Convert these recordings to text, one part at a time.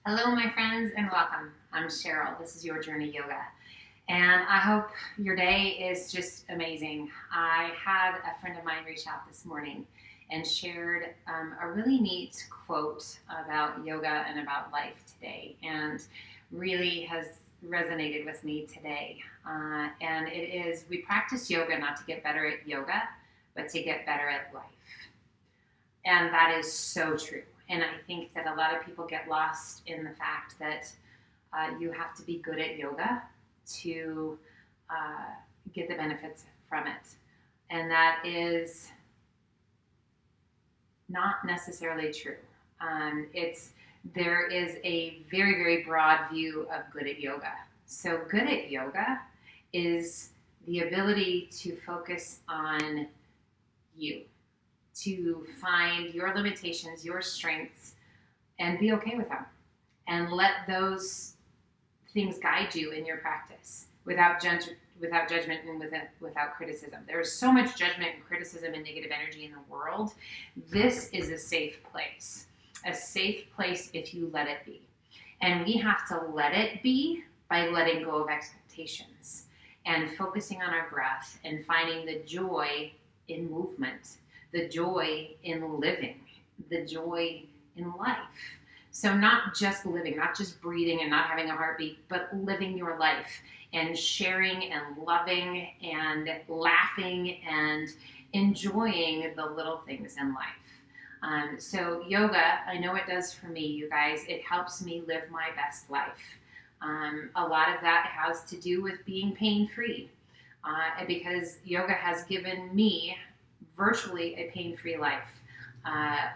Hello, my friends, and welcome. I'm Cheryl. This is Your Journey Yoga, and I hope your day is just amazing. I had a friend of mine reach out this morning and shared a really neat quote about yoga and about life today, and really has resonated with me today. And it is, we practice yoga not to get better at yoga, but to get better at life. And that is so true. And I think that a lot of people get lost in the fact that you have to be good at yoga to get the benefits from it. And that is not necessarily true. There is a very, very broad view of good at yoga. So good at yoga is the ability to focus on you, to find your limitations, your strengths, and be okay with them. And let those things guide you in your practice without judgment and without criticism. There is so much judgment and criticism and negative energy in the world. This is a safe place if you let it be. And we have to let it be by letting go of expectations and focusing on our breath and finding the joy in movement, the joy in living, the joy in life. So not just living, not just breathing and not having a heartbeat, but living your life and sharing and loving and laughing and enjoying the little things in life. So yoga, I know it does for me, you guys. It helps me live my best life. A lot of that has to do with being pain-free because yoga has given me virtually a pain-free life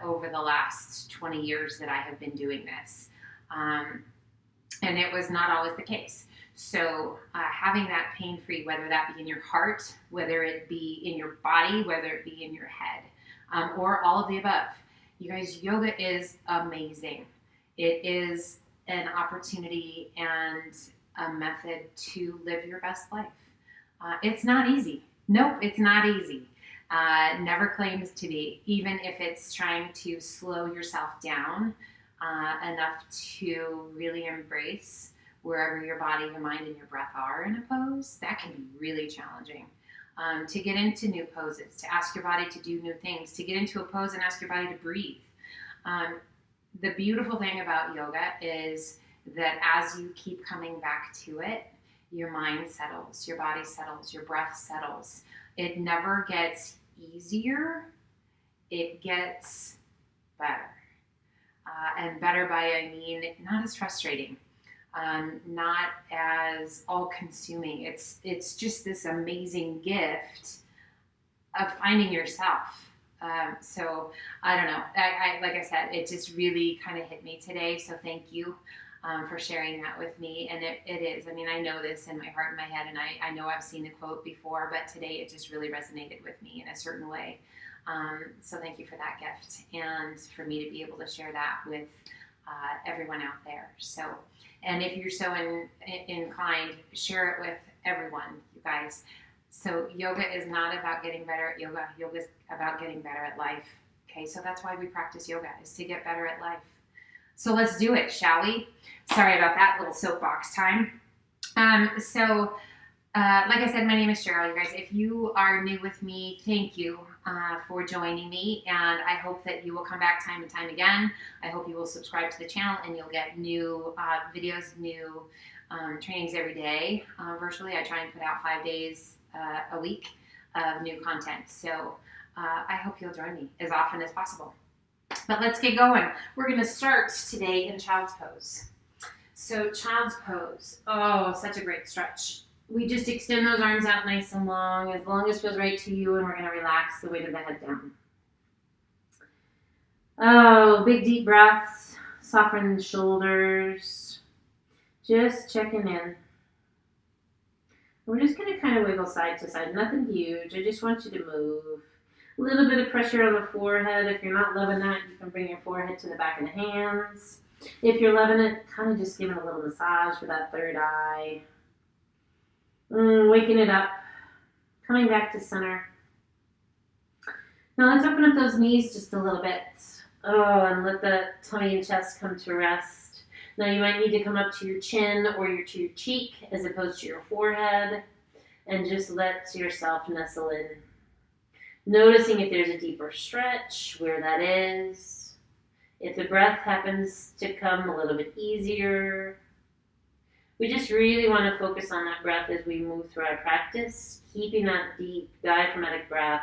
over the last 20 years that I have been doing this. And it was not always the case. So having that pain-free, whether that be in your heart, whether it be in your body, whether it be in your head, or all of the above. You guys, yoga is amazing. It is an opportunity and a method to live your best life. It's not easy. Nope, it's not easy. Never claims to be, even if it's trying to slow yourself down enough to really embrace wherever your body, your mind, and your breath are in a pose. That can be really challenging. To get into new poses, to ask your body to do new things, to get into a pose and ask your body to breathe. The beautiful thing about yoga is that as you keep coming back to it, your mind settles, your body settles, your breath settles. It never gets easier, it gets better. And better by, I mean, not as frustrating, not as all-consuming. It's just this amazing gift of finding yourself. So I don't know. Like I said, it just really kind of hit me today. So thank you for sharing that with me. And it is. I mean, I know this in my heart and my head, and I know I've seen the quote before, but today it just really resonated with me in a certain way. So thank you for that gift and for me to be able to share that with everyone out there. So, and if you're so inclined, share it with everyone, you guys. So yoga is not about getting better at yoga. Yoga is about getting better at life. Okay, so that's why we practice yoga, is to get better at life. So let's do it, shall we? Sorry about that little soapbox time. Like I said, my name is Cheryl, you guys. If you are new with me, thank you for joining me, and I hope that you will come back time and time again. I hope you will subscribe to the channel, and you'll get new videos, new trainings every day. Virtually, I try and put out 5 days a week of new content. So I hope you'll join me as often as possible. But let's get going. We're going to start today in child's pose. So child's pose, oh, such a great stretch. We just extend those arms out nice and long as feels right to you, and we're going to relax the weight of the head down. Oh, big deep breaths, soften the shoulders, just checking in. We're just going to kind of wiggle side to side, nothing huge. I just want you to move. A little bit of pressure on the forehead. If you're not loving that, you can bring your forehead to the back of the hands. If you're loving it, kind of just giving a little massage for that third eye. Waking it up. Coming back to center. Now let's open up those knees just a little bit. Oh, and let the tummy and chest come to rest. Now you might need to come up to your chin or to your cheek as opposed to your forehead, and just let yourself nestle in. Noticing if there's a deeper stretch, where that is. If the breath happens to come a little bit easier. We just really want to focus on that breath as we move through our practice, keeping that deep diaphragmatic breath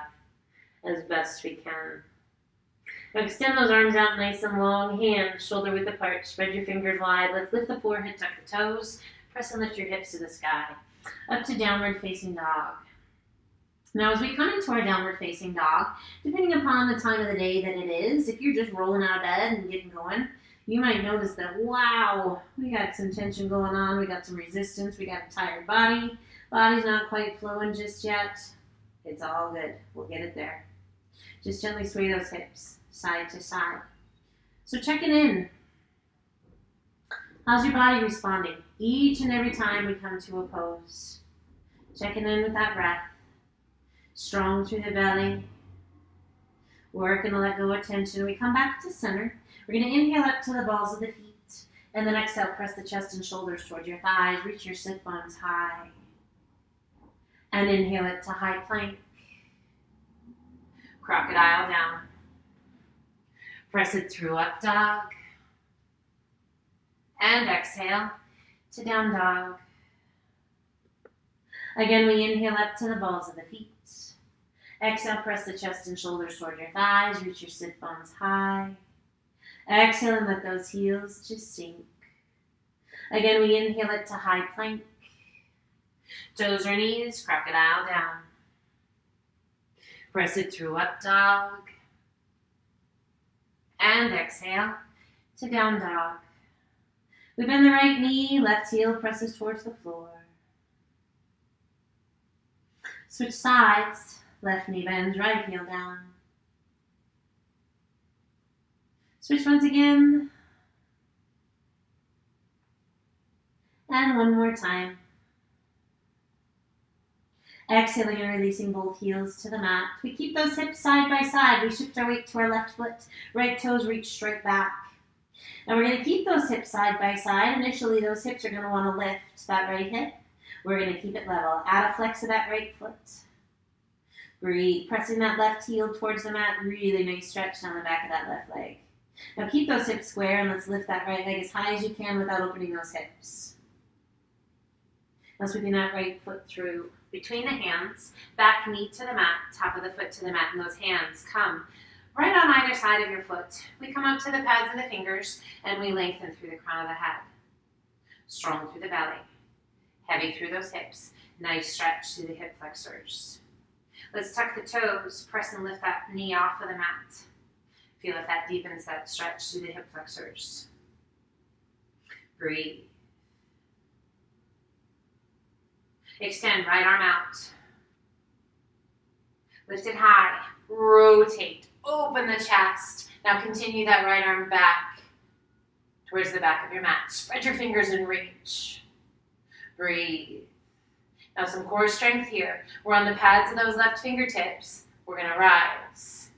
as best we can. Now extend those arms out nice and long, hands shoulder width apart, spread your fingers wide. Let's lift the forehead, tuck the toes, press and lift your hips to the sky. Up to downward facing dog. Now as we come into our downward facing dog, depending upon the time of the day that it is, if you're just rolling out of bed and getting going, you might notice that, wow, we got some tension going on, we got some resistance, we got a tired body. Body's not quite flowing just yet. It's all good. We'll get it there. Just gently sway those hips side to side. So checking in. How's your body responding? Each and every time we come to a pose. Checking in with that breath. Strong through the belly. Working to let go of tension. We come back to center. We're going to inhale up to the balls of the feet. And then exhale, press the chest and shoulders towards your thighs. Reach your sit bones high. And inhale it to high plank. Crocodile down. Press it through up dog. And exhale to down dog. Again, we inhale up to the balls of the feet. Exhale, press the chest and shoulders toward your thighs. Reach your sit bones high. Exhale and let those heels just sink. Again, we inhale it to high plank. Toes or knees, crocodile down. Press it through up dog. And exhale to down dog. We bend the right knee, left heel presses towards the floor. Switch sides, left knee bends, right heel down. Switch once again. And one more time. Exhaling and releasing both heels to the mat. We keep those hips side by side. We shift our weight to our left foot. Right toes reach straight back. And we're going to keep those hips side by side. Initially, those hips are going to want to lift that right hip. We're going to keep it level. Add a flex of that right foot. Breathe. Pressing that left heel towards the mat. Really nice stretch down the back of that left leg. Now keep those hips square and let's lift that right leg as high as you can without opening those hips. Now sweeping that right foot through between the hands, back knee to the mat, top of the foot to the mat, and those hands come right on either side of your foot. We come up to the pads of the fingers and we lengthen through the crown of the head. Strong through the belly, heavy through those hips, nice stretch through the hip flexors. Let's tuck the toes, press and lift that knee off of the mat. Feel if that deepens that stretch through the hip flexors. Breathe. Extend right arm out. Lift it high. Rotate. Open the chest. Now continue that right arm back towards the back of your mat. Spread your fingers and reach. Breathe. Now some core strength here. We're on the pads of those left fingertips. We're going to rise.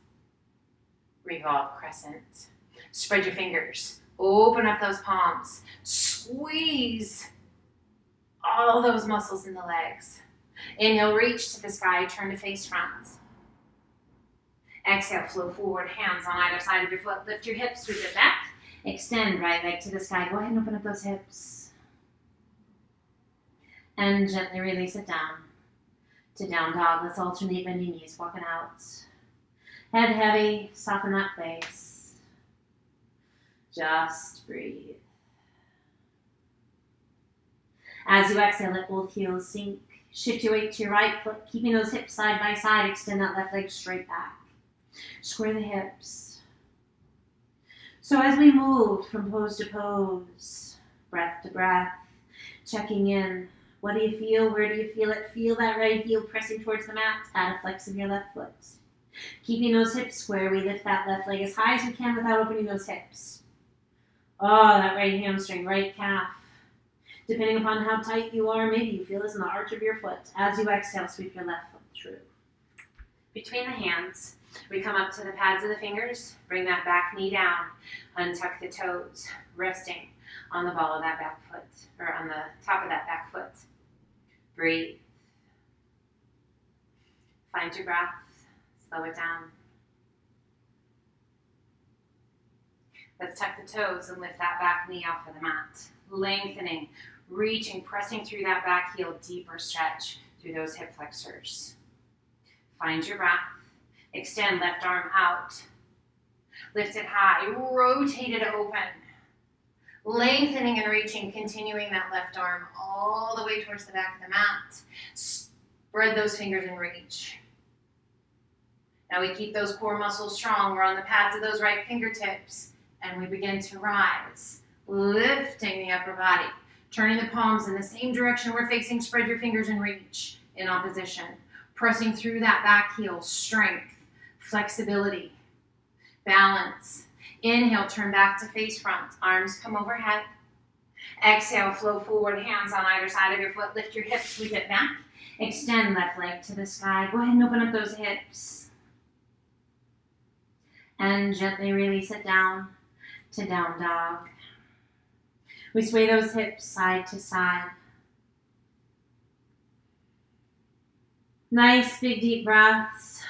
Revolve crescent. Spread your fingers. Open up those palms. Squeeze all those muscles in the legs. Inhale, reach to the sky, turn to face front. Exhale, flow forward, hands on either side of your foot. Lift your hips, sweep it back. Extend right leg to the sky. Go ahead and open up those hips. And gently release it down to down dog. Let's alternate bending knees, walking out. Head heavy, soften that face. Just breathe. As you exhale, let both heels sink. Shift your weight to your right foot, keeping those hips side by side. Extend that left leg straight back. Square the hips. So as we move from pose to pose, breath to breath, checking in. What do you feel? Where do you feel it? Feel that right heel pressing towards the mat. Add a flex of your left foot. Keeping those hips square, we lift that left leg as high as we can without opening those hips. Oh, that right hamstring, right calf. Depending upon how tight you are, maybe you feel this in the arch of your foot. As you exhale, sweep your left foot through. Between the hands, we come up to the pads of the fingers. Bring that back knee down. Untuck the toes, resting on the ball of that back foot, or on the top of that back foot. Breathe. Find your breath. Slow it down. Let's tuck the toes and lift that back knee off of the mat. Lengthening, reaching, pressing through that back heel, deeper stretch through those hip flexors. Find your breath. Extend left arm out. Lift it high, rotate it open. Lengthening and reaching, continuing that left arm all the way towards the back of the mat. Spread those fingers and reach. Now we keep those core muscles strong. We're on the pads of those right fingertips. And we begin to rise, lifting the upper body. Turning the palms in the same direction we're facing. Spread your fingers and reach in opposition. Pressing through that back heel, strength, flexibility, balance. Inhale, turn back to face front. Arms come overhead. Exhale, flow forward, hands on either side of your foot. Lift your hips, sweep it back. Extend left leg to the sky. Go ahead and open up those hips. And gently release it down to down dog. We sway those hips side to side. Nice big deep breaths.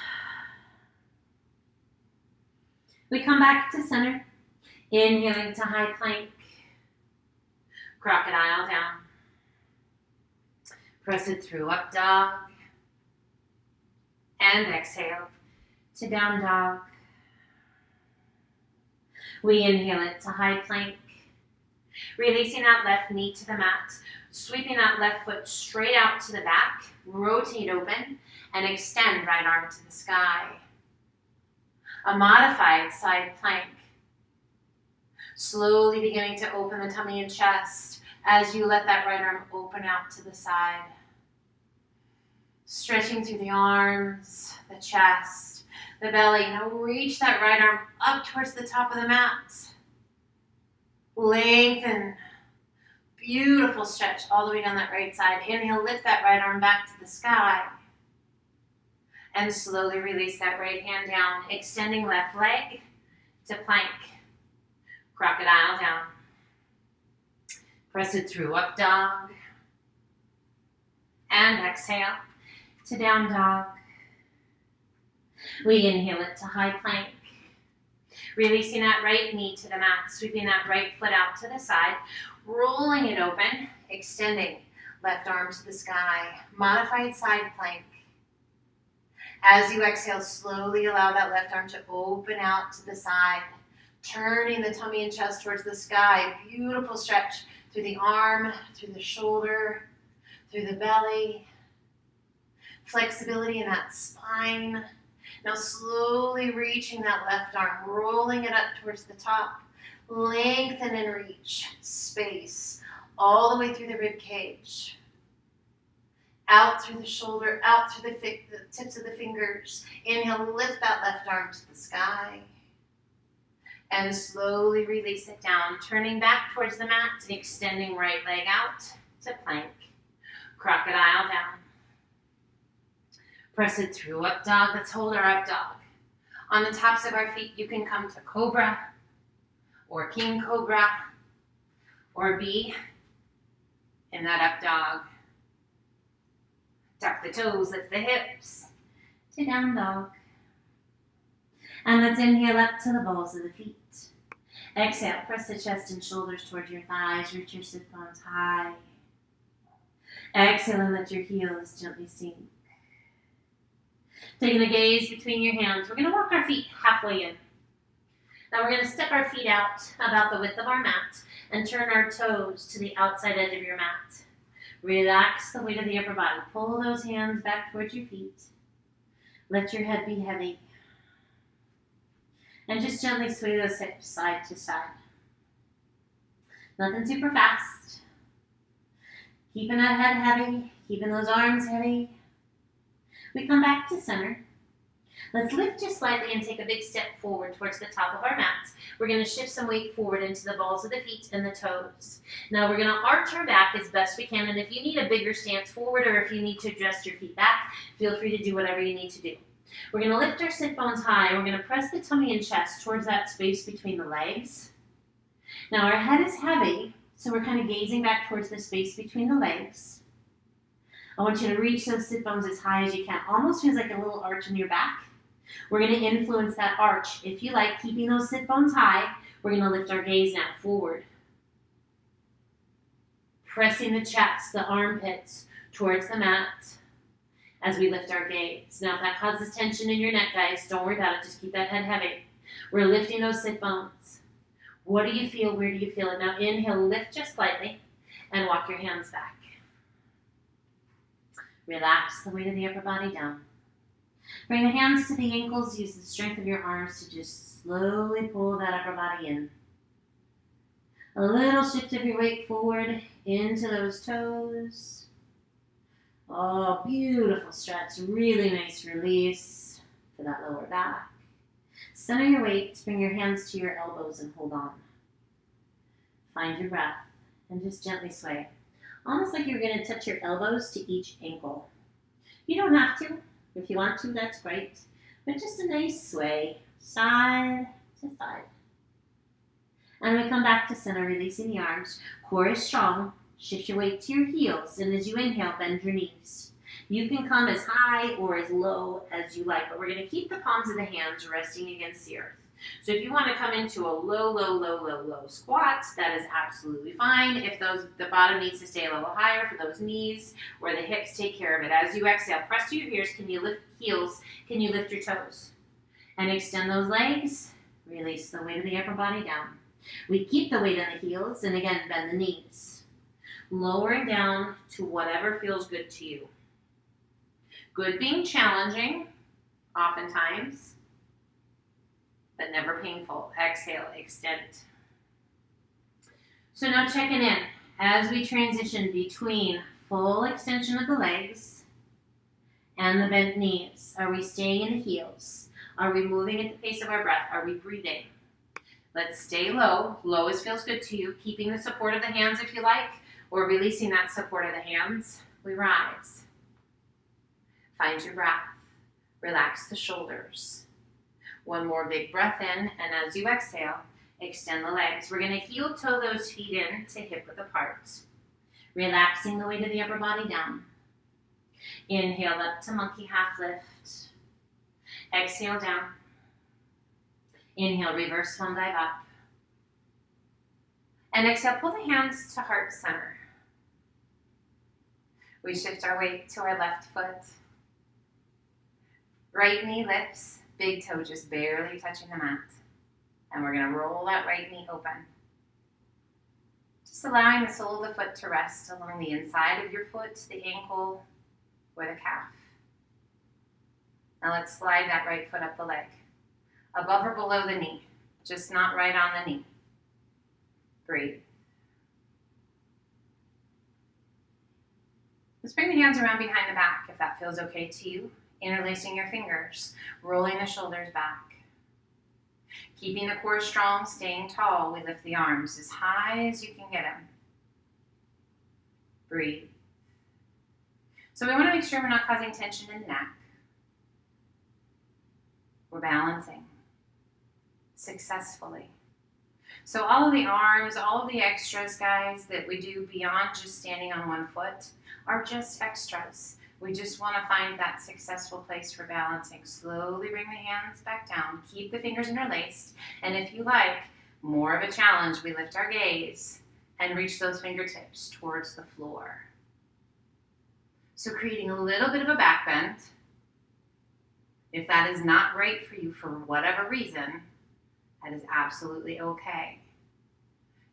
We come back to center. Inhaling to high plank. Crocodile down. Press it through, up dog. And exhale to down dog. We inhale it to high plank. Releasing that left knee to the mat. Sweeping that left foot straight out to the back. Rotate open and extend right arm to the sky. A modified side plank. Slowly beginning to open the tummy and chest as you let that right arm open out to the side. Stretching through the arms, the chest, the belly. Now reach that right arm up towards the top of the mat. Lengthen. Beautiful stretch all the way down that right side. Inhale, lift that right arm back to the sky. And slowly release that right hand down. Extending left leg to plank. Crocodile down. Press it through, up dog. And exhale to down dog. We inhale it to high plank. Releasing that right knee to the mat, sweeping that right foot out to the side, rolling it open, extending left arm to the sky, modified side plank. As you exhale, slowly allow that left arm to open out to the side, turning the tummy and chest towards the sky. Beautiful stretch through the arm, through the shoulder, through the belly. Flexibility in that spine. Now slowly reaching that left arm, rolling it up towards the top. Lengthen and reach. Space all the way through the rib cage. Out through the shoulder, out through the tips of the fingers. Inhale, lift that left arm to the sky. And slowly release it down, turning back towards the mat, extending right leg out to plank. Crocodile down. Press it through, up dog. Let's hold our up dog. On the tops of our feet, you can come to cobra, or king cobra, or be in that up dog. Tuck the toes, lift the hips to down dog. And let's inhale up to the balls of the feet. Exhale, press the chest and shoulders towards your thighs. Reach your sit bones high. Exhale and let your heels gently sink. Taking a gaze between your hands, we're going to walk our feet halfway in. Now we're going to step our feet out about the width of our mat and turn our toes to the outside edge of your mat. Relax the weight of the upper body. Pull those hands back towards your feet. Let your head be heavy. And just gently sway those hips side to side. Nothing super fast. Keeping that head heavy, keeping those arms heavy. We come back to center. Let's lift just slightly and take a big step forward towards the top of our mat. We're going to shift some weight forward into the balls of the feet and the toes. Now we're going to arch our back as best we can, and if you need a bigger stance forward or if you need to adjust your feet back, feel free to do whatever you need to do. We're going to lift our sit bones high. We're going to press the tummy and chest towards that space between the legs. Now our head is heavy, so we're kind of gazing back towards the space between the legs. I want you to reach those sit bones as high as you can. Almost feels like a little arch in your back. We're going to influence that arch. If you like, keeping those sit bones high, we're going to lift our gaze now forward. Pressing the chest, the armpits towards the mat as we lift our gaze. Now, if that causes tension in your neck, guys, don't worry about it. Just keep that head heavy. We're lifting those sit bones. What do you feel? Where do you feel it? Now, inhale, lift just slightly, and walk your hands back. Relax the weight of the upper body down. Bring the hands to the ankles. Use the strength of your arms to just slowly pull that upper body in. A little shift of your weight forward into those toes. Oh, beautiful stretch. Really nice release for that lower back. Center your weight. Bring your hands to your elbows and hold on. Find your breath and just gently sway. Almost like you're going to touch your elbows to each ankle. You don't have to. If you want to, that's great. But just a nice sway, side to side. And we come back to center, releasing the arms. Core is strong. Shift your weight to your heels. And as you inhale, bend your knees. You can come as high or as low as you like, but we're going to keep the palms of the hands resting against the earth. So if you want to come into a low squat, that is absolutely fine. If the bottom needs to stay a little higher for those knees or the hips, take care of it. As you exhale, press to your ears. Can you lift heels? Can you lift your toes? And extend those legs. Release the weight of the upper body down. We keep the weight on the heels, and again, bend the knees. Lowering down to whatever feels good to you. Good being challenging, oftentimes, but never painful. Exhale, extend. So now checking in. As we transition between full extension of the legs and the bent knees, are we staying in the heels? Are we moving at the pace of our breath? Are we breathing? Let's stay low. Low as feels good to you. Keeping the support of the hands if you like, or releasing that support of the hands. We rise. Find your breath. Relax the shoulders. One more big breath in, and as you exhale, extend the legs. We're going to heel toe those feet in to hip width apart. Relaxing the weight of the upper body down. Inhale up to monkey half lift. Exhale down. Inhale, reverse swan dive up. And exhale, pull the hands to heart center. We shift our weight to our left foot. Right knee lifts, big toe just barely touching the mat. And we're going to roll that right knee open. Just allowing the sole of the foot to rest along the inside of your foot, the ankle, or the calf. Now let's slide that right foot up the leg. Above or below the knee, just not right on the knee. Breathe. Let's bring the hands around behind the back if that feels okay to you. Interlacing your fingers, rolling the shoulders back. Keeping the core strong, staying tall, we lift the arms as high as you can get them. Breathe. So we want to make sure we're not causing tension in the neck. We're balancing successfully. So all of the arms, all of the extras, guys, that we do beyond just standing on one foot are just extras. We just want to find that successful place for balancing. Slowly bring the hands back down. Keep the fingers interlaced. And if you like, more of a challenge, we lift our gaze and reach those fingertips towards the floor. So creating a little bit of a back bend. If that is not right for you for whatever reason, that is absolutely okay.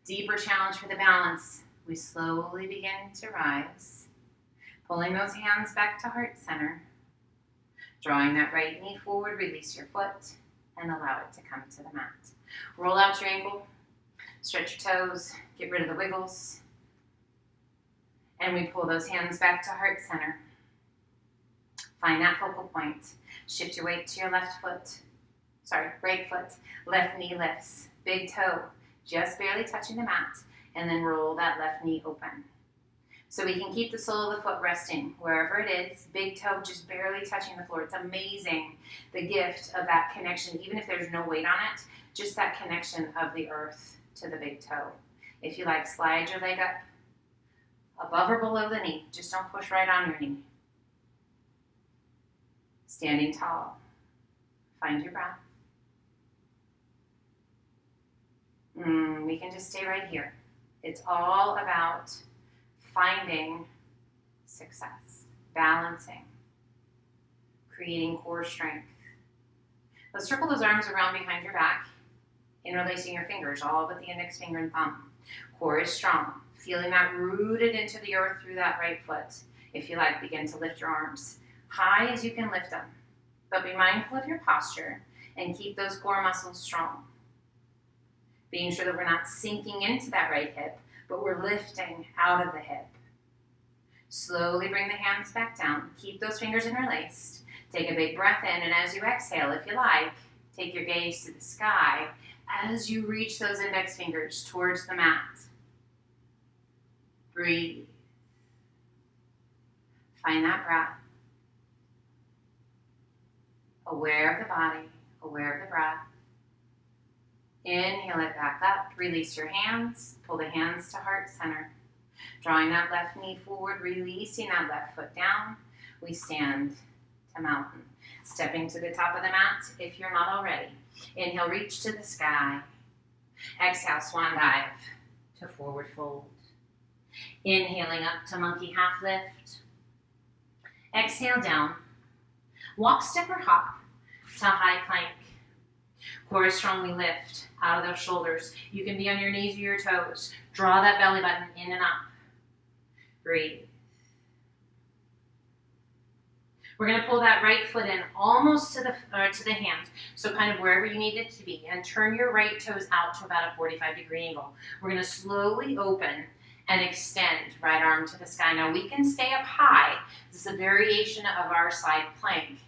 Deeper challenge for the balance. We slowly begin to rise. Pulling those hands back to heart center. Drawing that right knee forward, release your foot, and allow it to come to the mat. Roll out your ankle, stretch your toes, get rid of the wiggles. And we pull those hands back to heart center. Find that focal point. Shift your weight to your right foot. Left knee lifts. Big toe, just barely touching the mat. And then roll that left knee open. So we can keep the sole of the foot resting wherever it is. Big toe just barely touching the floor. It's amazing, the gift of that connection, even if there's no weight on it, just that connection of the earth to the big toe. If you like, slide your leg up above or below the knee. Just don't push right on your knee. Standing tall. Find your breath. We can just stay right here. It's all about finding success, balancing, creating core strength. Let's circle those arms around behind your back, interlacing your fingers, all but the index finger and thumb. Core is strong. Feeling that rooted into the earth through that right foot. If you like, begin to lift your arms high as you can lift them. But be mindful of your posture and keep those core muscles strong. Being sure that we're not sinking into that right hip, but we're lifting out of the hip. Slowly bring the hands back down. Keep those fingers interlaced. Take a big breath in, and as you exhale, if you like, take your gaze to the sky as you reach those index fingers towards the mat. Breathe. Find that breath. Aware of the body, aware of the breath. Inhale it back up. Release your hands. Pull the hands to heart center. Drawing that left knee forward, releasing that left foot down. We stand to mountain. Stepping to the top of the mat if you're not already. Inhale, reach to the sky. Exhale, swan dive to forward fold. Inhaling up to monkey half lift. Exhale down. Walk, step, or hop to high plank. Core is strongly lift out of those shoulders. You can be on your knees or your toes. Draw that belly button in and up. Breathe. We're going to pull that right foot in almost to the hand, so kind of wherever you need it to be, and turn your right toes out to about a 45-degree angle. We're going to slowly open and extend right arm to the sky. Now we can stay up high. This is a variation of our side plank.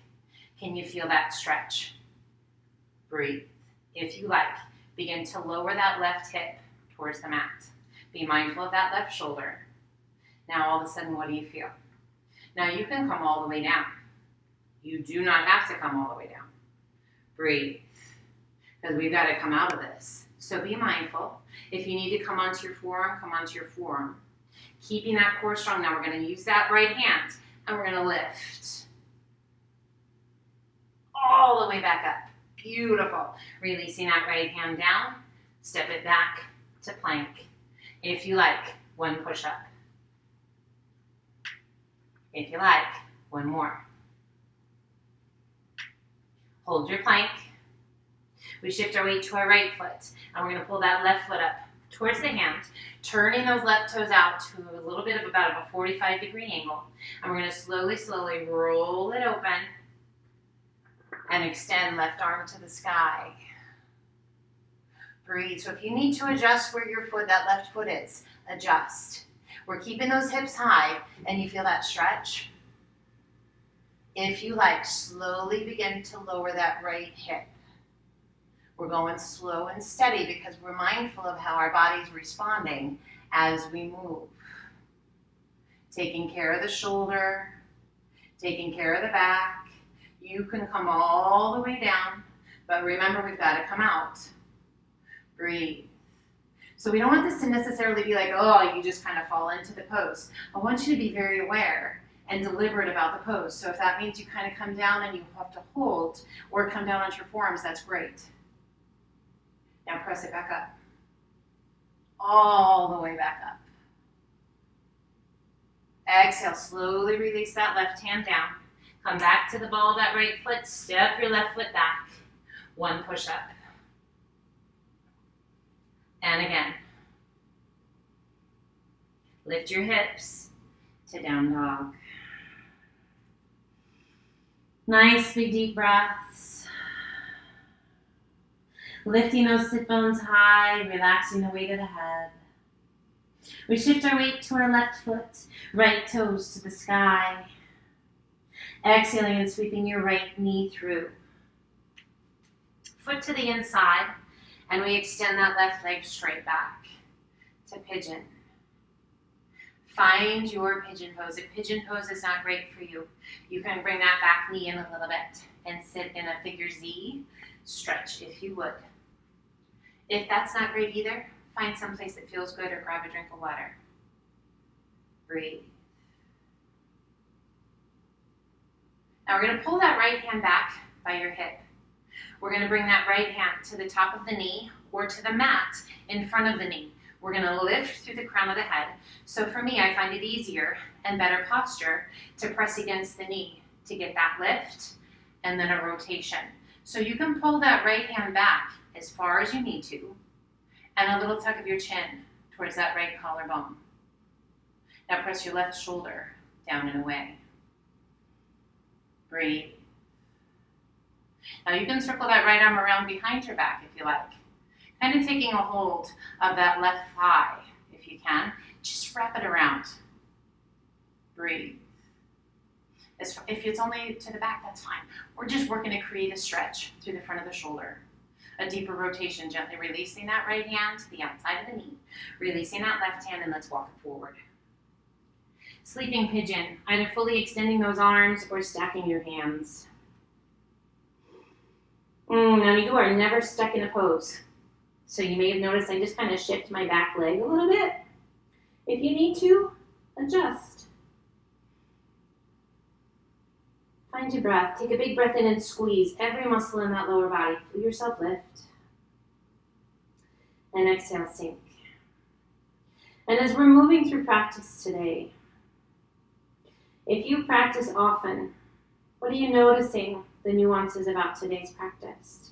Can you feel that stretch? Breathe. If you like, begin to lower that left hip towards the mat. Be mindful of that left shoulder. Now all of a sudden, what do you feel? Now you can come all the way down. You do not have to come all the way down. Breathe. Because we've got to come out of this. So be mindful. If you need to come onto your forearm, come onto your forearm. Keeping that core strong. Now we're going to use that right hand and we're going to lift. All the way back up. Beautiful. Releasing that right hand down. Step it back to plank. If you like, one push-up. If you like, one more. Hold your plank. We shift our weight to our right foot, and we're going to pull that left foot up towards the hand, turning those left toes out to a little bit of about a 45-degree angle. And we're going to slowly, slowly roll it open and extend left arm to the sky. Breathe. So if you need to adjust where your foot, that left foot is, adjust. We're keeping those hips high, and you feel that stretch. If you like, slowly begin to lower that right hip. We're going slow and steady because we're mindful of how our body's responding as we move. Taking care of the shoulder, taking care of the back. You can come all the way down, but remember, we've got to come out. Breathe. So we don't want this to necessarily be like, oh, you just kind of fall into the pose. I want you to be very aware and deliberate about the pose. So if that means you kind of come down and you have to hold or come down onto your forearms, that's great. Now press it back up. All the way back up. Exhale, slowly release that left hand down. Come back to the ball of that right foot. Step your left foot back. One push up. And again. Lift your hips to down dog. Nice big deep breaths. Lifting those sit bones high, relaxing the weight of the head. We shift our weight to our left foot, right toes to the sky. Exhaling and sweeping your right knee through. Foot to the inside, and we extend that left leg straight back to pigeon. Find your pigeon pose. If pigeon pose is not great for you, you can bring that back knee in a little bit and sit in a figure Z. Stretch if you would. If that's not great either, find some place that feels good or grab a drink of water. Breathe. Now we're going to pull that right hand back by your hip. We're going to bring that right hand to the top of the knee or to the mat in front of the knee. We're going to lift through the crown of the head. So for me, I find it easier and better posture to press against the knee to get that lift and then a rotation. So you can pull that right hand back as far as you need to and a little tuck of your chin towards that right collarbone. Now press your left shoulder down and away. Breathe. Now you can circle that right arm around behind your back if you like. Kind of taking a hold of that left thigh if you can. Just wrap it around. Breathe. If it's only to the back, that's fine. We're just working to create a stretch through the front of the shoulder. A deeper rotation, gently releasing that right hand to the outside of the knee. Releasing that left hand, and let's walk it forward. Sleeping pigeon, either fully extending those arms or stacking your hands. Now you are never stuck in a pose. So you may have noticed I just kind of shift my back leg a little bit. If you need to, adjust. Find your breath. Take a big breath in and squeeze every muscle in that lower body. Feel yourself lift. And exhale, sink. And as we're moving through practice today, if you practice often, what are you noticing the nuances about today's practice?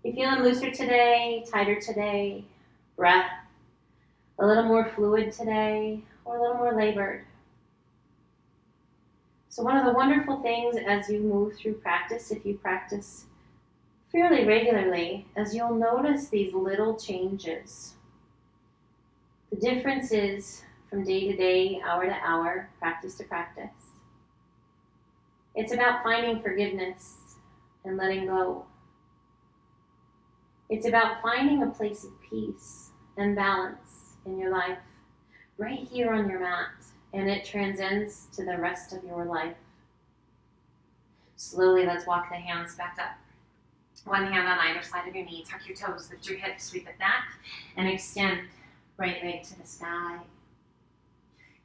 You feeling looser today, tighter today, breath, a little more fluid today, or a little more labored? So one of the wonderful things as you move through practice, if you practice fairly regularly, is you'll notice these little changes. The difference is from day to day, hour to hour, practice to practice. It's about finding forgiveness and letting go. It's about finding a place of peace and balance in your life, right here on your mat, and it transcends to the rest of your life. Slowly, let's walk the hands back up. One hand on either side of your knee, tuck your toes, lift your hips, sweep it back, and extend right leg to the sky.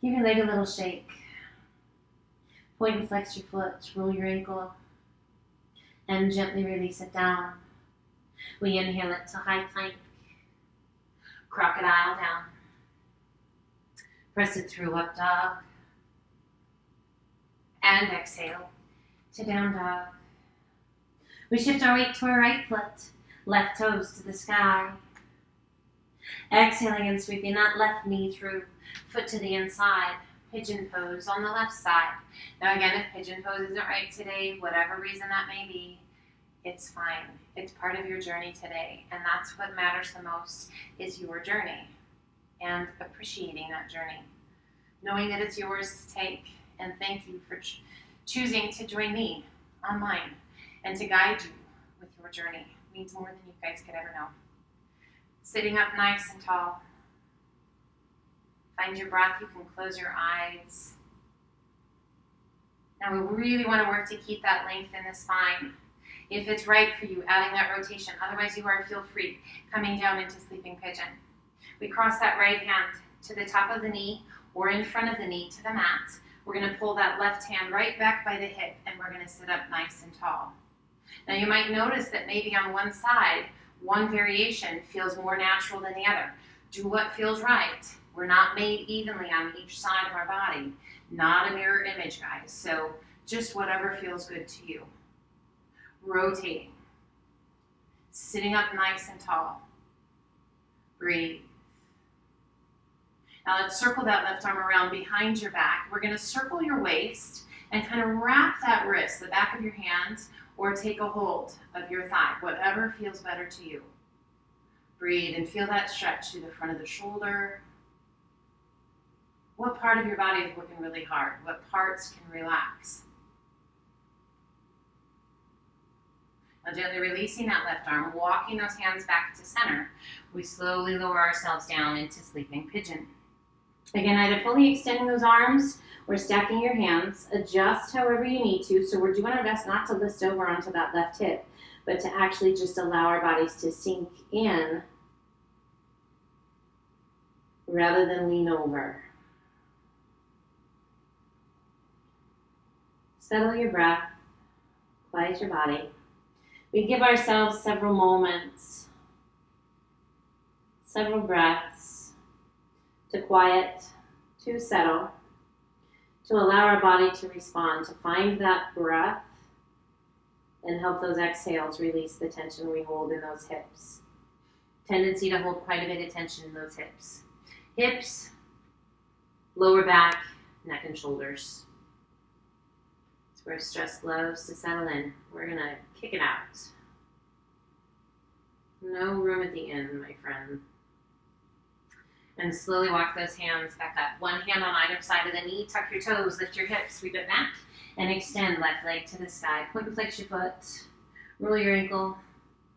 Give your leg a little shake. Point and flex your foot, roll your ankle, and gently release it down. We inhale it to high plank, crocodile down. Press it through, up dog. And exhale to down dog. We shift our weight to our right foot, left toes to the sky. Exhaling and sweeping that left knee through, foot to the inside. Pigeon pose on the left side. Now again, if pigeon pose isn't right today, whatever reason that may be, it's fine. It's part of your journey today, and that's what matters the most, is your journey and appreciating that journey. Knowing that it's yours to take, and thank you for choosing to join me on mine and to guide you with your journey. It means more than you guys could ever know. Sitting up nice and tall. Find your breath. You can close your eyes. Now we really want to work to keep that length in the spine. If it's right for you, adding that rotation. Otherwise, feel free coming down into sleeping pigeon. We cross that right hand to the top of the knee or in front of the knee to the mat. We're going to pull that left hand right back by the hip, and we're going to sit up nice and tall. Now you might notice that maybe on one side, one variation feels more natural than the other. Do what feels right. We're not made evenly on each side of our body. Not a mirror image, guys. So just whatever feels good to you. Rotating. Sitting up nice and tall. Breathe. Now let's circle that left arm around behind your back. We're going to circle your waist and kind of wrap that wrist, the back of your hand, or take a hold of your thigh, whatever feels better to you. Breathe and feel that stretch through the front of the shoulder. What part of your body is working really hard? What parts can relax? Now gently releasing that left arm, walking those hands back to center. We slowly lower ourselves down into sleeping pigeon. Again, either fully extending those arms or stacking your hands. Adjust however you need to. So we're doing our best not to list over onto that left hip, but to actually just allow our bodies to sink in rather than lean over. Settle your breath, quiet your body. We give ourselves several moments, several breaths to quiet, to settle, to allow our body to respond, to find that breath and help those exhales release the tension we hold in those hips. Tendency to hold quite a bit of tension in those hips. Hips, lower back, neck and shoulders. It's where stress loves to settle in. We're going to kick it out. No room at the end, my friend. And slowly walk those hands back up. One hand on either side of the knee. Tuck your toes, lift your hips, sweep it back, and extend left leg to the sky. Point and flex your foot. Roll your ankle.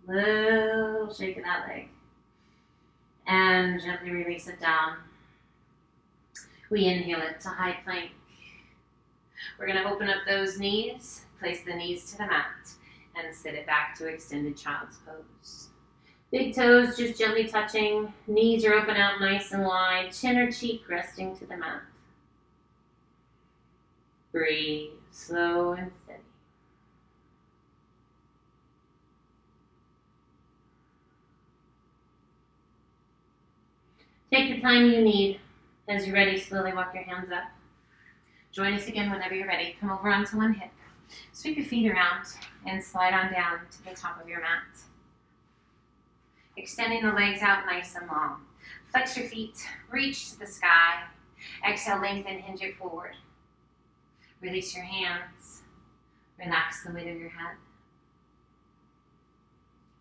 Little shake of that leg. And gently release it down. We inhale it to high plank. We're going to open up those knees, place the knees to the mat, and sit it back to extended child's pose. Big toes just gently touching. Knees are open out nice and wide. Chin or cheek resting to the mat. Breathe, slow and steady. Take the time you need. As you're ready, slowly walk your hands up. Join us again whenever you're ready. Come over onto one hip. Sweep your feet around and slide on down to the top of your mat. Extending the legs out nice and long. Flex your feet, reach to the sky. Exhale, lengthen, hinge it forward. Release your hands. Relax the weight of your head.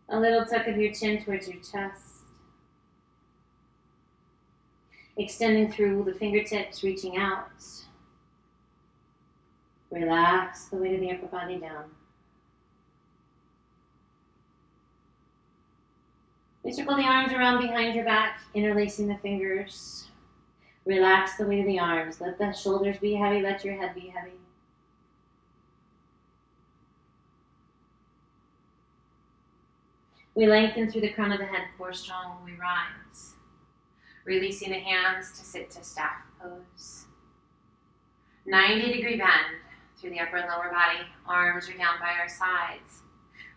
A little tuck of your chin towards your chest. Extending through the fingertips, reaching out. Relax the weight of the upper body down. We circle the arms around behind your back, interlacing the fingers. Relax the weight of the arms. Let the shoulders be heavy, let your head be heavy. We lengthen through the crown of the head, core strong when we rise. Releasing the hands to sit to staff pose. 90-degree bend through the upper and lower body. Arms are down by our sides.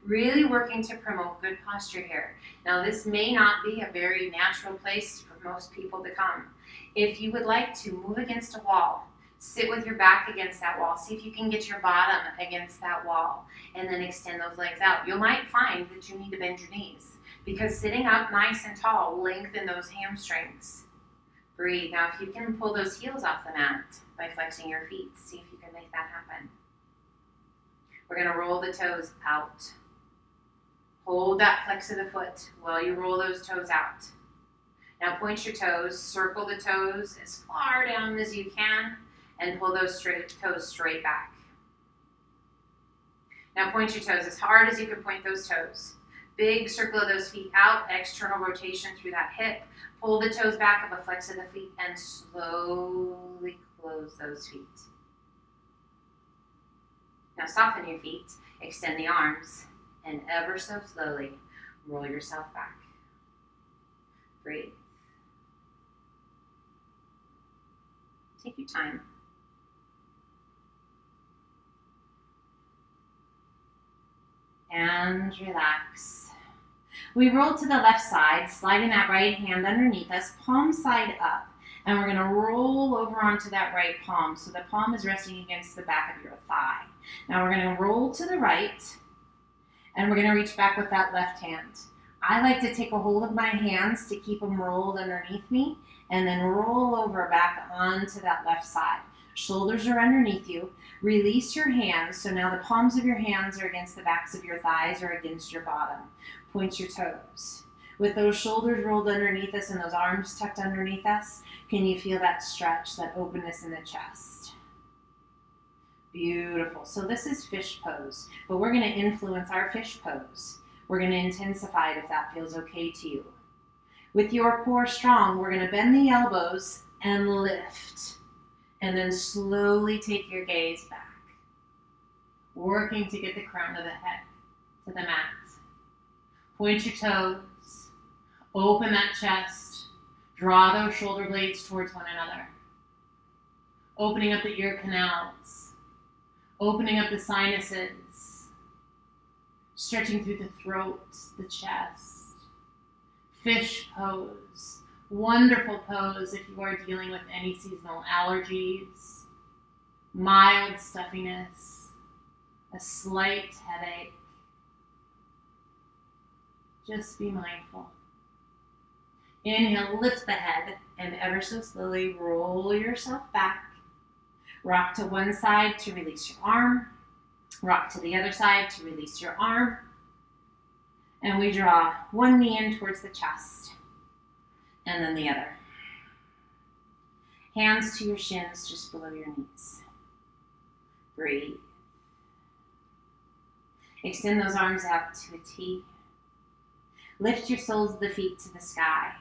Really working to promote good posture here. Now this may not be a very natural place for most people to come. If you would like to move against a wall, sit with your back against that wall. See if you can get your bottom against that wall and then extend those legs out. You might find that you need to bend your knees because sitting up nice and tall will lengthen those hamstrings. Breathe. Now if you can pull those heels off the mat by flexing your feet, see if you can make that happen. We're going to roll the toes out. Hold that flex of the foot while you roll those toes out. Now point your toes, circle the toes as far down as you can, and pull those toes straight back. Now point your toes as hard as you can point those toes. Big circle of those feet out, external rotation through that hip. Pull the toes back up, a flex of the feet, and slowly close those feet. Now soften your feet, extend the arms, and ever so slowly roll yourself back. Breathe. Take your time. And relax. We roll to the left side, sliding that right hand underneath us, palm side up. And we're going to roll over onto that right palm. So the palm is resting against the back of your thigh. Now we're going to roll to the right. And we're going to reach back with that left hand. I like to take a hold of my hands to keep them rolled underneath me and then roll over back onto that left side. Shoulders are underneath you. Release your hands. So now the palms of your hands are against the backs of your thighs or against your bottom. Point your toes. With those shoulders rolled underneath us and those arms tucked underneath us, can you feel that stretch, that openness in the chest? Beautiful. So this is fish pose, but we're going to influence our fish pose. We're going to intensify it if that feels okay to you. With your core strong, we're going to bend the elbows and lift. And then slowly take your gaze back. Working to get the crown of the head to the mat. Point your toes. Open that chest. Draw those shoulder blades towards one another. Opening up the ear canals. Opening up the sinuses. Stretching through the throat, the chest. Fish pose. Wonderful pose if you are dealing with any seasonal allergies, mild stuffiness, a slight headache. Just be mindful. Inhale, lift the head, and ever so slowly roll yourself back. Rock to one side to release your arm. Rock to the other side to release your arm. And we draw one knee in towards the chest, and then the other. Hands to your shins just below your knees. Breathe. Extend those arms out to a T. Lift your soles of the feet to the sky.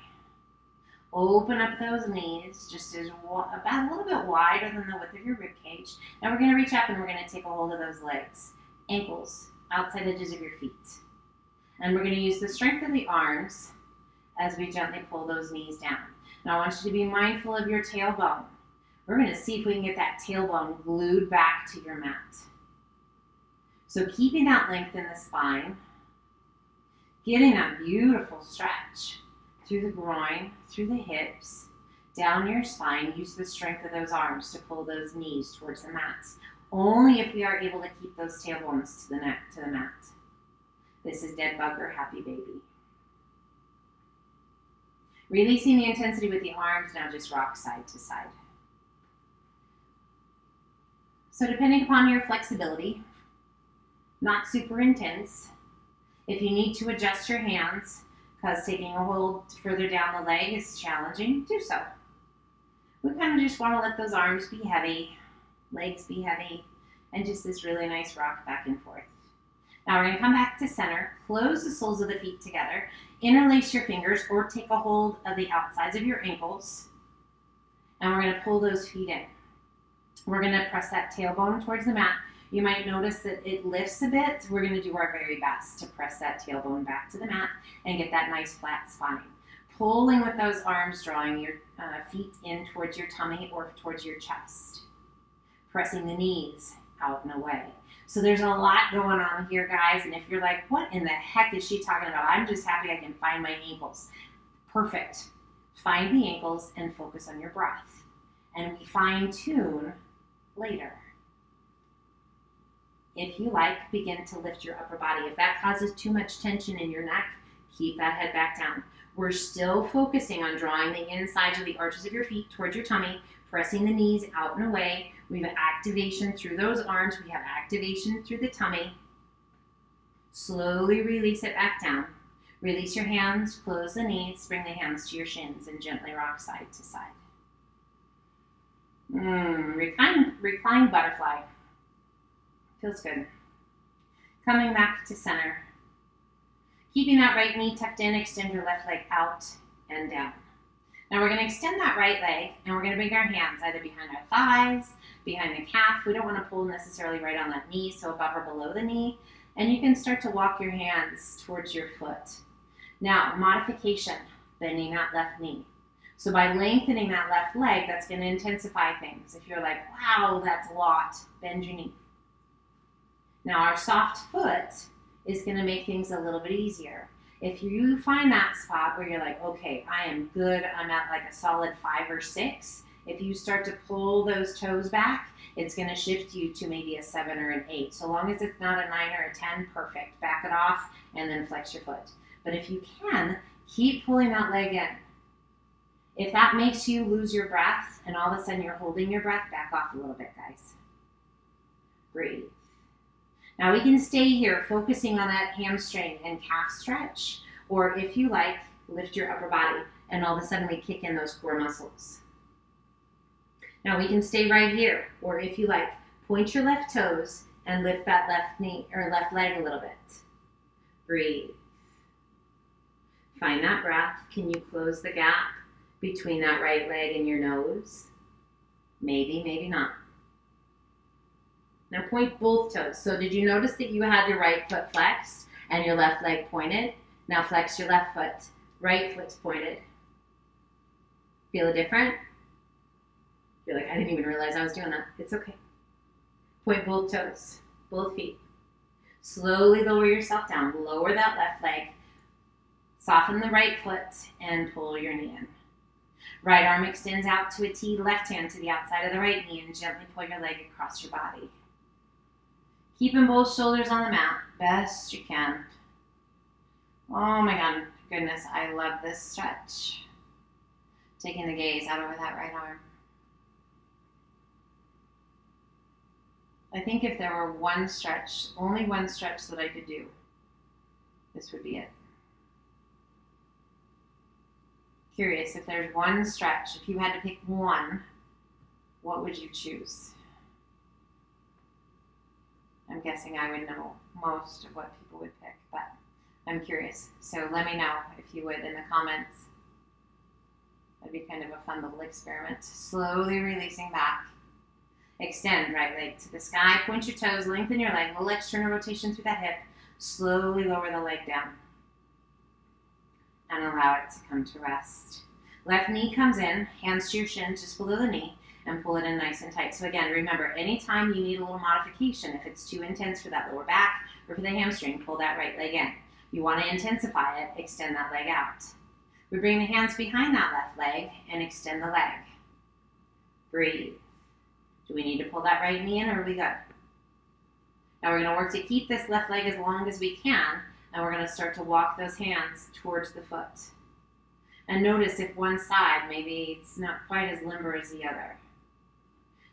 Open up those knees just as about a little bit wider than the width of your rib cage. Now we're going to reach up and we're going to take a hold of those legs. Ankles, outside edges of your feet. And we're going to use the strength of the arms as we gently pull those knees down. Now I want you to be mindful of your tailbone. We're going to see if we can get that tailbone glued back to your mat. So keeping that length in the spine, getting that beautiful stretch through the groin, through the hips, down your spine. Use the strength of those arms to pull those knees towards the mat. Only if we are able to keep those tailbones to the mat. This is dead bug or happy baby. Releasing the intensity with the arms, now just rock side to side. So depending upon your flexibility, not super intense. If you need to adjust your hands, because taking a hold further down the leg is challenging, do so. We kind of just want to let those arms be heavy, legs be heavy, and just this really nice rock back and forth. Now we're going to come back to center, close the soles of the feet together, interlace your fingers or take a hold of the outsides of your ankles, and we're going to pull those feet in. We're going to press that tailbone towards the mat. You might notice that it lifts a bit. We're going to do our very best to press that tailbone back to the mat and get that nice flat spine. Pulling with those arms, drawing your feet in towards your tummy or towards your chest. Pressing the knees out and away. So there's a lot going on here, guys, and if you're like, what in the heck is she talking about? I'm just happy I can find my ankles. Perfect. Find the ankles and focus on your breath. And we fine tune later. If you like, begin to lift your upper body. If that causes too much tension in your neck, keep that head back down. We're still focusing on drawing the insides of the arches of your feet towards your tummy, pressing the knees out and away. We have activation through those arms. We have activation through the tummy. Slowly release it back down. Release your hands, close the knees, bring the hands to your shins, and gently rock side to side. Reclined butterfly. Feels good. Coming back to center. Keeping that right knee tucked in, extend your left leg out and down. Now we're going to extend that right leg, and we're going to bring our hands either behind our thighs, behind the calf. We don't want to pull necessarily right on that knee, so above or below the knee. And you can start to walk your hands towards your foot. Now, modification, bending that left knee. So by lengthening that left leg, that's going to intensify things. If you're like, wow, that's a lot, bend your knee. Now our soft foot is going to make things a little bit easier. If you find that spot where you're like, okay, I am good, I'm at like a solid 5 or 6, if you start to pull those toes back, it's going to shift you to maybe a 7 or an 8. So long as it's not a 9 or a 10, perfect. Back it off and then flex your foot. But if you can, keep pulling that leg in. If that makes you lose your breath and all of a sudden you're holding your breath, back off a little bit, guys. Breathe. Now we can stay here focusing on that hamstring and calf stretch, or if you like, lift your upper body and all of a sudden we kick in those core muscles. Now we can stay right here, or if you like, point your left toes and lift that left knee or left leg a little bit. Breathe. Find that breath. Can you close the gap between that right leg and your nose? Maybe, maybe not. Now point both toes. So did you notice that you had your right foot flexed and your left leg pointed? Now flex your left foot. Right foot's pointed. Feel it different? You're like, I didn't even realize I was doing that. It's okay. Point both toes, both feet. Slowly lower yourself down. Lower that left leg. Soften the right foot and pull your knee in. Right arm extends out to a T, left hand to the outside of the right knee, and gently pull your leg across your body. Keeping both shoulders on the mat, best you can. Oh my goodness, I love this stretch. Taking the gaze out over that right arm. I think if there were one stretch, only one stretch that I could do, this would be it. Curious, if there's one stretch, if you had to pick one, what would you choose? I'm guessing I would know most of what people would pick, but I'm curious. So let me know if you would in the comments. That'd be kind of a fun little experiment. Slowly releasing back. Extend right leg to the sky. Point your toes, lengthen your leg. Little external rotation through that hip. Slowly lower the leg down. And allow it to come to rest. Left knee comes in, hands to your shin just below the knee, and pull it in nice and tight. So again, remember, anytime you need a little modification, if it's too intense for that lower back or for the hamstring, pull that right leg in. You want to intensify it, extend that leg out. We bring the hands behind that left leg and extend the leg. Breathe. Do we need to pull that right knee in, or are we good? Now we're going to work to keep this left leg as long as we can, and we're going to start to walk those hands towards the foot. And notice if one side, maybe it's not quite as limber as the other.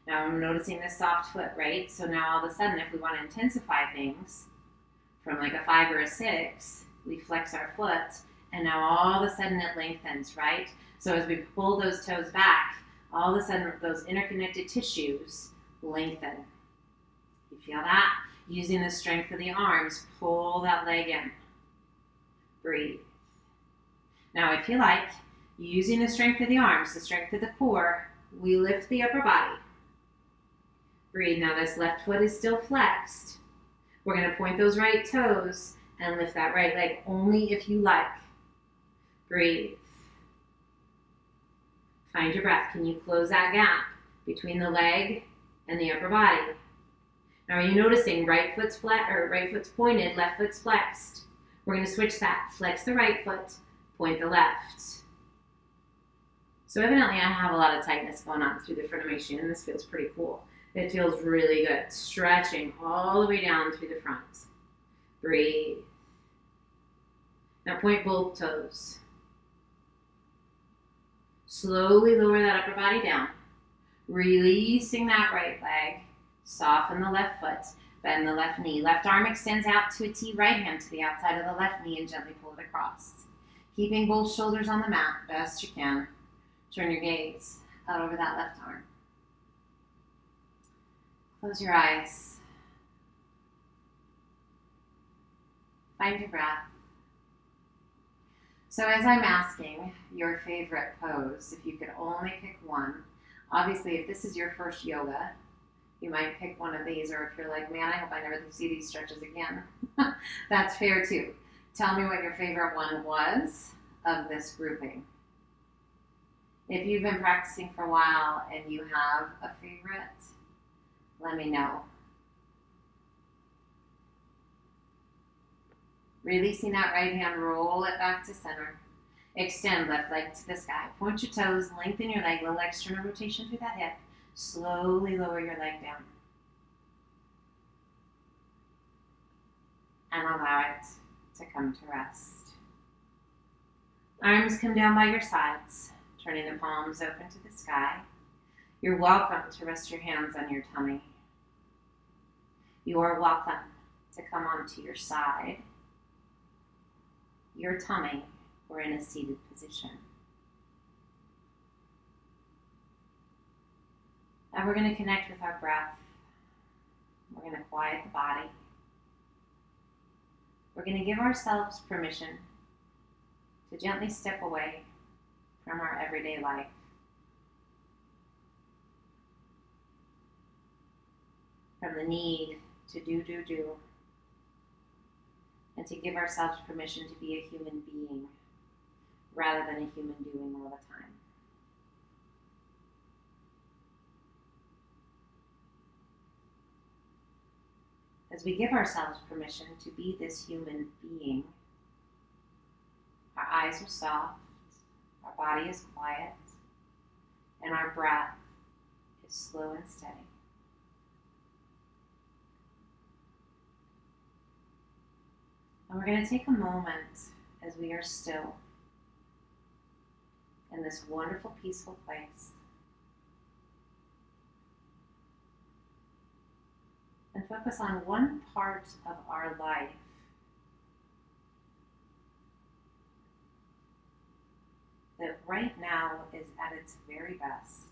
Now I'm noticing this soft foot, right? So now all of a sudden, if we want to intensify things from like a 5 or a 6, we flex our foot, and now all of a sudden it lengthens, right? So as we pull those toes back, all of a sudden those interconnected tissues lengthen. You feel that? Using the strength of the arms, pull that leg in. Breathe. Now if you like, using the strength of the arms, the strength of the core, we lift the upper body. Breathe. Now this left foot is still flexed. We're going to point those right toes and lift that right leg only if you like. Breathe. Find your breath. Can you close that gap between the leg and the upper body? Now are you noticing right foot's flat, or right foot's pointed, left foot's flexed? We're going to switch that. Flex the right foot, point the left. So evidently I have a lot of tightness going on through the frenulation, and this feels pretty cool. It feels really good. Stretching all the way down through the front. Breathe. Now point both toes. Slowly lower that upper body down. Releasing that right leg. Soften the left foot. Bend the left knee. Left arm extends out to a T. Right hand to the outside of the left knee and gently pull it across. Keeping both shoulders on the mat best you can. Turn your gaze out over that left arm. Close your eyes. Find your breath. So as I'm asking your favorite pose, if you could only pick one, obviously if this is your first yoga, you might pick one of these, or if you're like, man, I hope I never see these stretches again, that's fair too. Tell me what your favorite one was of this grouping. If you've been practicing for a while and you have a favorite, let me know. Releasing that right hand, roll it back to center. Extend left leg to the sky. Point your toes, lengthen your leg, little external rotation through that hip. Slowly lower your leg down. And allow it to come to rest. Arms come down by your sides, turning the palms open to the sky. You're welcome to rest your hands on your tummy. You are welcome to come onto your side, your tummy, or in a seated position. And we're going to connect with our breath. We're going to quiet the body. We're going to give ourselves permission to gently step away from our everyday life. From the need to do, and to give ourselves permission to be a human being rather than a human doing all the time. As we give ourselves permission to be this human being, our eyes are soft, our body is quiet, and our breath is slow and steady. And we're going to take a moment as we are still in this wonderful, peaceful place and focus on one part of our life that right now is at its very best.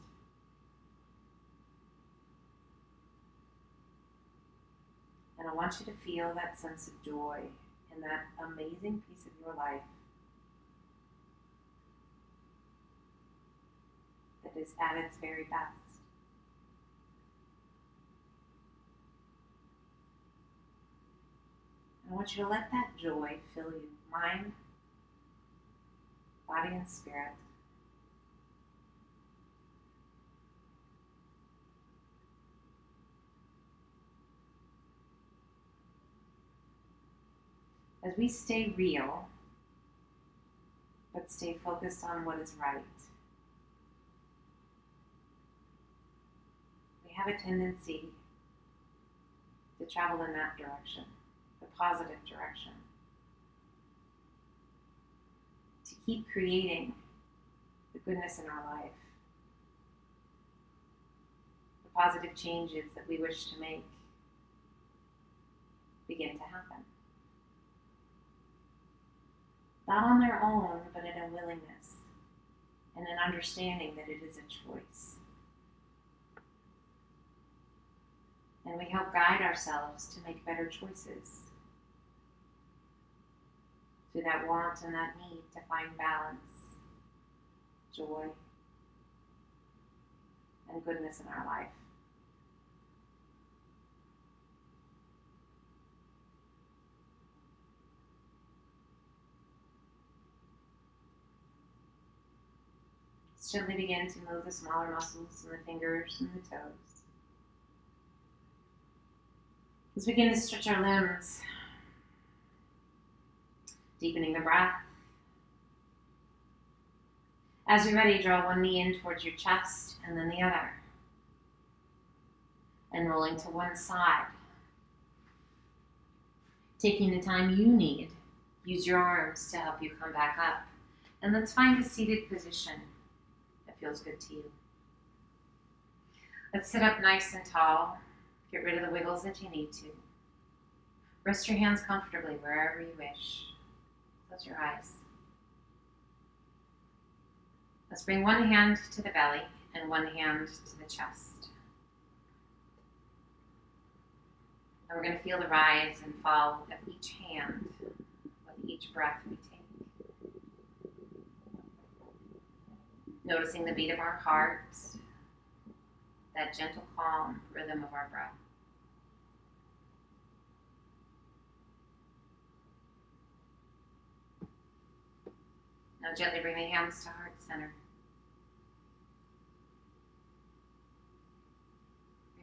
And I want you to feel that sense of joy in that amazing piece of your life that is at its very best. I want you to let that joy fill you, mind, body, and spirit. As we stay real, but stay focused on what is right, we have a tendency to travel in that direction, the positive direction, to keep creating the goodness in our life, the positive changes that we wish to make begin to happen. Not on their own, but in a willingness and an understanding that it is a choice. And we help guide ourselves to make better choices through that want and that need to find balance, joy, and goodness in our life. Gently begin to move the smaller muscles in the fingers and the toes. Let's begin to stretch our limbs, deepening the breath. As you're ready, draw one knee in towards your chest and then the other. And rolling to one side. Taking the time you need, use your arms to help you come back up. And let's find a seated position that feels good to you. Let's sit up nice and tall. Get rid of the wiggles that you need to. Rest your hands comfortably wherever you wish. Close your eyes. Let's bring one hand to the belly and one hand to the chest. And we're going to feel the rise and fall of each hand with each breath we take. Noticing the beat of our heart, that gentle, calm rhythm of our breath. Now gently bring the hands to heart center.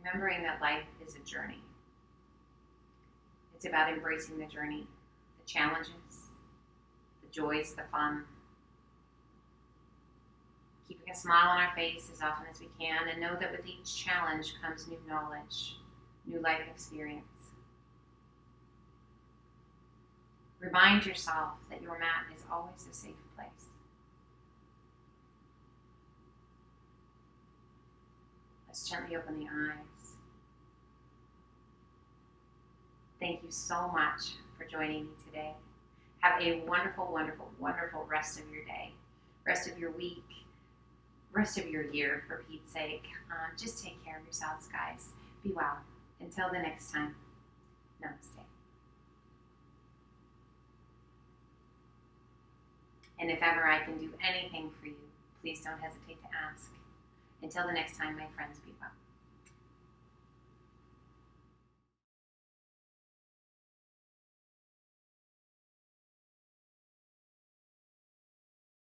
Remembering that life is a journey. It's about embracing the journey, the challenges, the joys, the fun. Keeping a smile on our face as often as we can, and know that with each challenge comes new knowledge, new life experience. Remind yourself that your mat is always a safe place. Let's gently open the eyes. Thank you so much for joining me today. Have a wonderful, wonderful, wonderful rest of your day, rest of your week, rest of your year, for Pete's sake. Just take care of yourselves, guys. Be well. Until the next time, namaste. And if ever I can do anything for you, please don't hesitate to ask. Until the next time, my friends, be well.